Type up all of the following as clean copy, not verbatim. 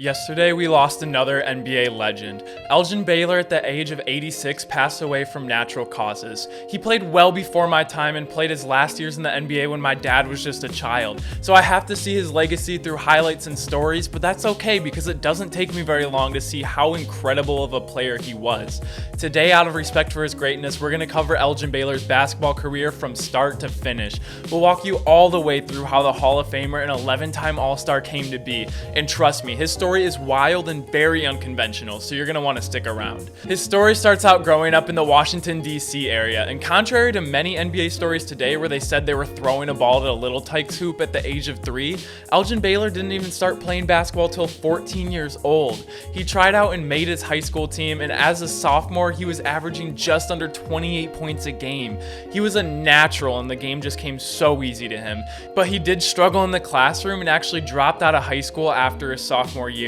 Yesterday, we lost another NBA legend. Elgin Baylor, at the age of 86, passed away from natural causes. He played well before my time and played his last years in the NBA when my dad was just a child. So I have to see his legacy through highlights and stories, but that's okay because it doesn't take me very long to see how incredible of a player he was. Today, out of respect for his greatness, we're going to cover Elgin Baylor's basketball career from start to finish. We'll walk you all the way through how the Hall of Famer and 11-time All-Star came to be. And trust me, his story is wild and very unconventional, so you're going to want to stick around. His story starts out growing up in the Washington, D.C. area, and contrary to many NBA stories today where they said they were throwing a ball at a Little Tikes hoop at the age of 3, Elgin Baylor didn't even start playing basketball till 14 years old. He tried out and made his high school team, and as a sophomore, he was averaging just under 28 points a game. He was a natural, and the game just came so easy to him. But he did struggle in the classroom and actually dropped out of high school after his sophomore year.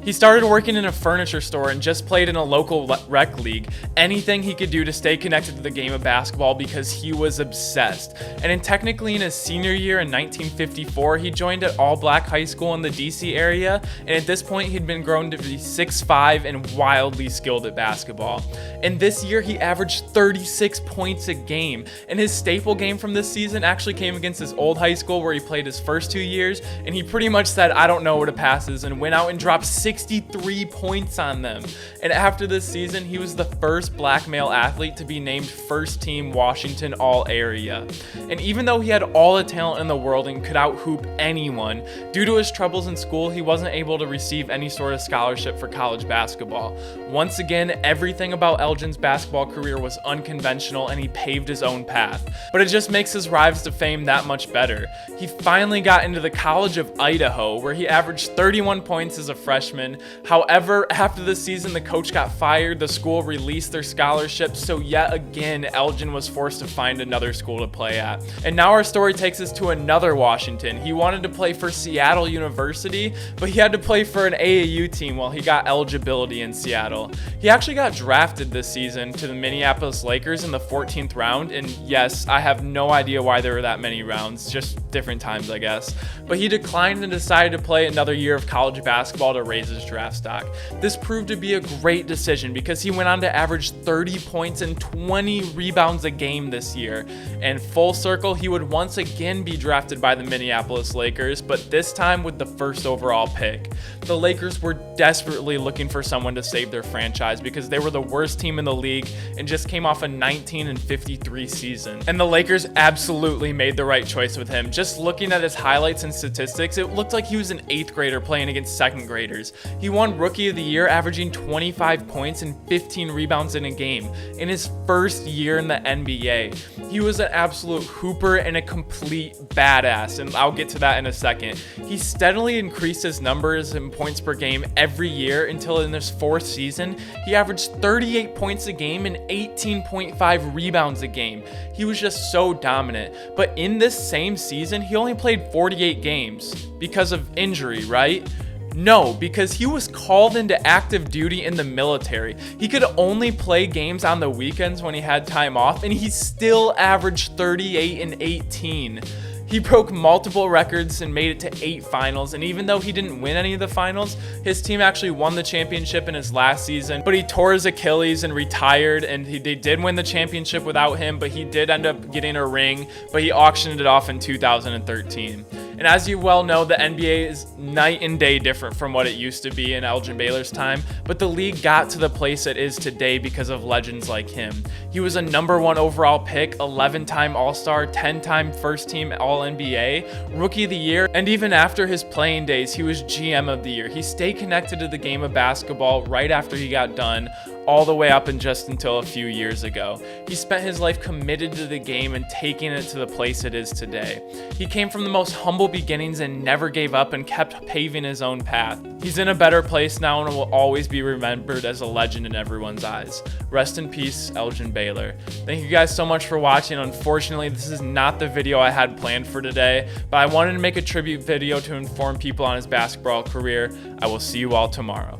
He started working in a furniture store and just played in a local rec league. Anything he could do to stay connected to the game of basketball because he was obsessed. And technically in his senior year in 1954, he joined an all-black high school in the DC area, and at this point he'd been grown to be 6'5" and wildly skilled at basketball. And this year he averaged 36 points a game, and his staple game from this season actually came against his old high school where he played his first 2 years, and he pretty much said, "I don't know what a pass is," and went out and dropped 63 points on them. And after this season, he was the first black male athlete to be named first team Washington All-Area. And even though he had all the talent in the world and could out-hoop anyone, due to his troubles in school, he wasn't able to receive any sort of scholarship for college basketball. Once again, everything about Elgin's basketball career was unconventional and he paved his own path. But it just makes his rise to fame that much better. He finally got into the College of Idaho, where he averaged 31 points as a freshman. However, after the season, the coach got fired, the school released their scholarship, so yet again, Elgin was forced to find another school to play at. And now our story takes us to another Washington. He wanted to play for Seattle University, but he had to play for an AAU team while he got eligibility in Seattle. He actually got drafted this season to the Minneapolis Lakers in the 14th round, and yes, I have no idea why there were that many rounds, just different times, I guess. But he declined and decided to play another year of college basketball to raise his draft stock. This proved to be a great decision because he went on to average 30 points and 20 rebounds a game this year. And full circle, he would once again be drafted by the Minneapolis Lakers, but this time with the first overall pick. The Lakers were desperately looking for someone to save their franchise because they were the worst team in the league and just came off a 19-53 season. And the Lakers absolutely made the right choice with him. Just looking at his highlights and statistics, it looked like he was an 8th grader playing against 2nd graders. He won Rookie of the Year, averaging 25 points and 15 rebounds in a game in his first year in the NBA. He was an absolute hooper and a complete badass, and I'll get to that in a second. He steadily increased his numbers in points per game every year until in his 4th season, he averaged 38 points a game and 18.5 rebounds a game. He was just so dominant. But in this same season, he only played 48 games because of injury, right? No, because he was called into active duty in the military. He could only play games on the weekends when he had time off, and he still averaged 38 and 18. He broke multiple records and made it to 8 finals, and even though he didn't win any of the finals, his team actually won the championship in his last season, but he tore his Achilles and retired, and they did win the championship without him, but he did end up getting a ring, but he auctioned it off in 2013. And as you well know, the NBA is night and day different from what it used to be in Elgin Baylor's time, but the league got to the place it is today because of legends like him. He was a #1 overall pick, 11-time All-Star, 10-time first-team All-NBA, Rookie of the Year, and even after his playing days, he was GM of the Year. He stayed connected to the game of basketball right after he got done, all the way up and just until a few years ago. He spent his life committed to the game and taking it to the place it is today. He came from the most humble beginnings and never gave up and kept paving his own path. He's in a better place now and will always be remembered as a legend in everyone's eyes. Rest in peace, Elgin Baylor. Thank you guys so much for watching. Unfortunately, this is not the video I had planned for today, but I wanted to make a tribute video to inform people on his basketball career. I will see you all tomorrow.